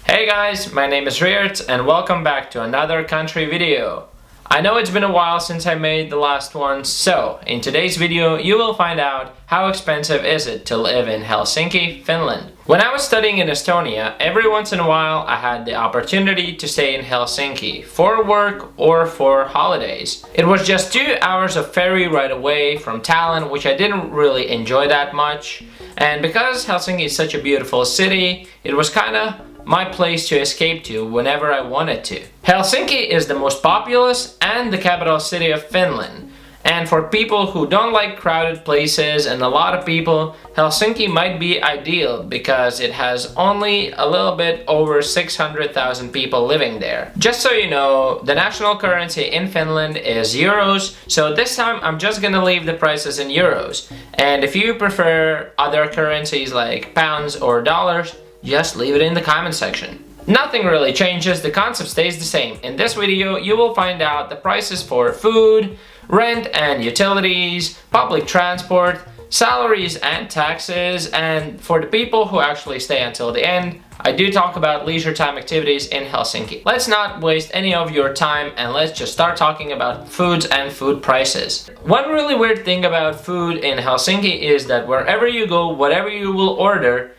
Hey guys, my name is Riert and welcome back to another country video. I know it's been a while since I made the last one, so in today's video you will find out how expensive is it to live in Helsinki, Finland. When I was studying in Estonia, every once in a while I had the opportunity to stay in Helsinki for work or for holidays. It was just 2 hours of ferry ride away from Tallinn, which I didn't really enjoy that much. And because Helsinki is such a beautiful city, it was kinda my place to escape to whenever I wanted to. Helsinki is the most populous and the capital city of Finland. And for people who don't like crowded places and a lot of people, Helsinki might be ideal because it has only a little bit over 600,000 people living there. Just so you know, the national currency in Finland is euros, so this time I'm just gonna leave the prices in euros. And if you prefer other currencies like pounds or dollars, just leave it in the comment section. Nothing really changes, the concept stays the same. In this video, you will find out the prices for food, rent and utilities, public transport, salaries and taxes, and for the people who actually stay until the end, I do talk about leisure time activities in Helsinki. Let's not waste any of your time and let's just start talking about foods and food prices. One really weird thing about food in Helsinki is that wherever you go, whatever you will order,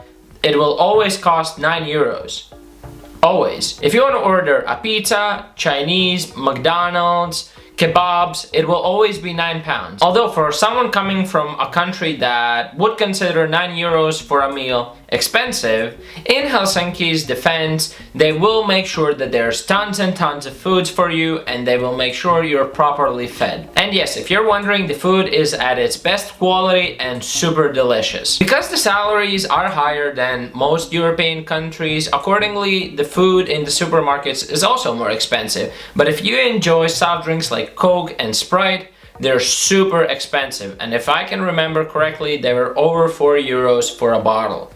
it will always cost 9 euros. Always. If you want to order a pizza, Chinese, McDonald's, kebabs, it will always be £9. Although for someone coming from a country that would consider 9 euros for a meal expensive, in Helsinki's defense, they will make sure that there's tons and tons of foods for you and they will make sure you're properly fed. And yes, if you're wondering, the food is at its best quality and super delicious. Because the salaries are higher than most European countries, accordingly, the food in the supermarkets is also more expensive. But if you enjoy soft drinks like Coke and Sprite, they're super expensive, and if I can remember correctly, they were over 4 euros for a bottle.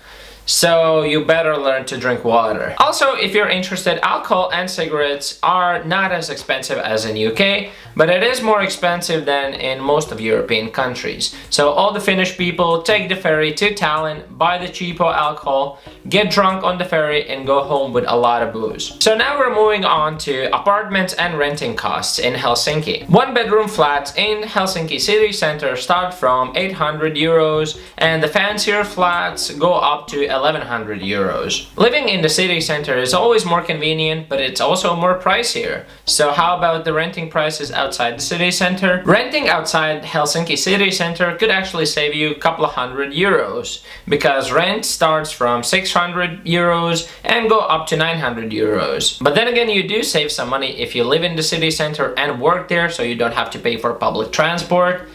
So you better learn to drink water. Also, if you're interested, alcohol and cigarettes are not as expensive as in UK, but it is more expensive than in most of European countries. So all the Finnish people take the ferry to Tallinn, buy the cheapo alcohol, get drunk on the ferry and go home with a lot of booze. So now we're moving on to apartments and renting costs in Helsinki. 1-bedroom flats in Helsinki city center start from 800 euros and the fancier flats go up to 1100 euros. Living in the city center is always more convenient, but it's also more pricier. So how about the renting prices outside the city center? Renting outside Helsinki city center could actually save you a couple of hundred euros because rent starts from 600 euros and go up to 900 euros. But then again, you do save some money if you live in the city center and work there, so you don't have to pay for public transport.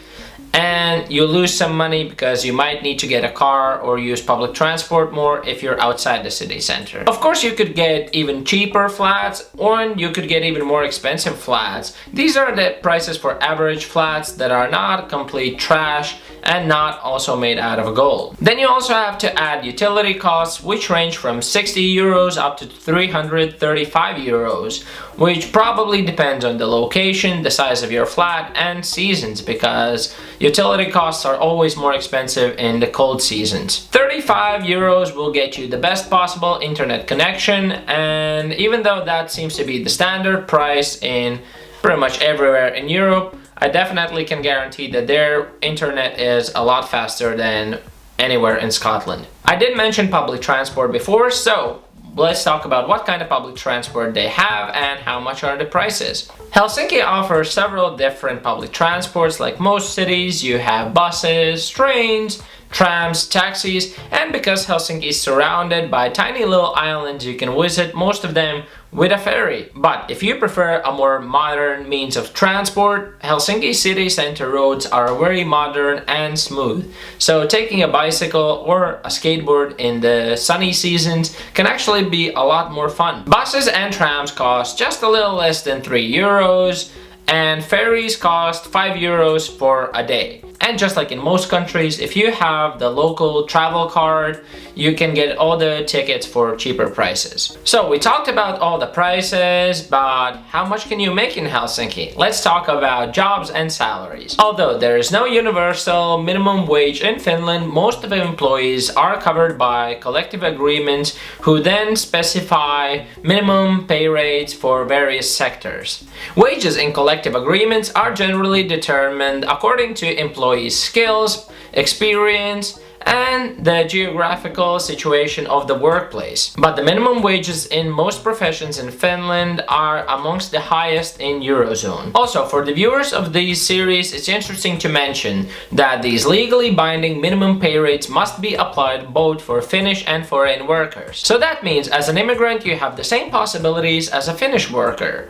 And you lose some money because you might need to get a car or use public transport more if you're outside the city center. Of course, you could get even cheaper flats or you could get even more expensive flats. These are the prices for average flats that are not complete trash and not also made out of gold. Then you also have to add utility costs, which range from 60 euros up to 335 euros, which probably depends on the location, the size of your flat, and seasons, because utility costs are always more expensive in the cold seasons. 35 euros will get you the best possible internet connection, and even though that seems to be the standard price in pretty much everywhere in Europe, I definitely can guarantee that their internet is a lot faster than anywhere in Scotland. I did mention public transport before, so let's talk about what kind of public transport they have and how much are the prices. Helsinki offers several different public transports. Like most cities, you have buses, trains, trams, taxis, and because Helsinki is surrounded by tiny little islands, you can visit most of them with a ferry. But if you prefer a more modern means of transport, Helsinki city center roads are very modern and smooth. So taking a bicycle or a skateboard in the sunny seasons can actually be a lot more fun. Buses and trams cost just a little less than 3 euros, and ferries cost 5 euros for a day. And just like in most countries, if you have the local travel card, you can get all the tickets for cheaper prices. So we talked about all the prices, but how much can you make in Helsinki? Let's talk about jobs and salaries. Although there is no universal minimum wage in Finland, most of the employees are covered by collective agreements who then specify minimum pay rates for various sectors. Wages in collective agreements are generally determined according to employees' skills, experience, and the geographical situation of the workplace. But the minimum wages in most professions in Finland are amongst the highest in Eurozone. Also, for the viewers of these series, it's interesting to mention that these legally binding minimum pay rates must be applied both for Finnish and foreign workers. So that means as an immigrant you have the same possibilities as a Finnish worker.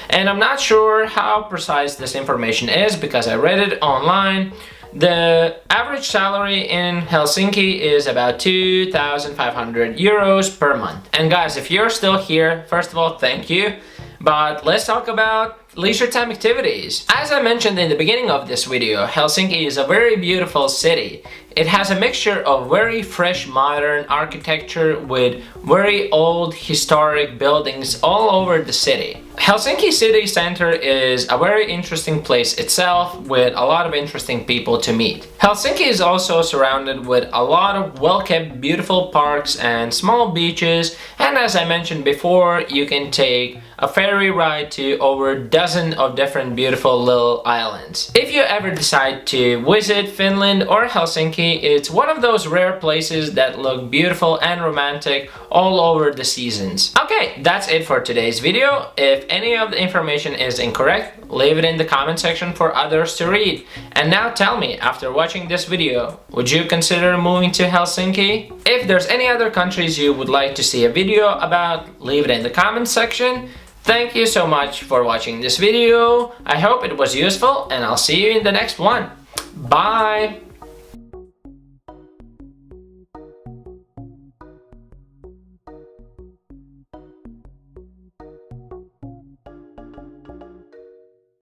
And I'm not sure how precise this information is because I read it online. The average salary in Helsinki is about 2,500 euros per month. And guys, if you're still here, first of all, thank you. But let's talk about leisure time activities. As I mentioned in the beginning of this video, Helsinki is a very beautiful city. It has a mixture of very fresh modern architecture with very old historic buildings all over the city. Helsinki city center is a very interesting place itself with a lot of interesting people to meet. Helsinki is also surrounded with a lot of well-kept beautiful parks and small beaches, and as I mentioned before, you can take a ferry ride to over a dozen of different beautiful little islands. If you ever decide to visit Finland or Helsinki, it's one of those rare places that look beautiful and romantic all over the seasons. Okay, that's it for today's video. If any of the information is incorrect, leave it in the comment section for others to read. And now tell me, after watching this video, would you consider moving to Helsinki? If there's any other countries you would like to see a video about, leave it in the comment section. Thank you so much for watching this video. I hope it was useful and I'll see you in the next one. Bye!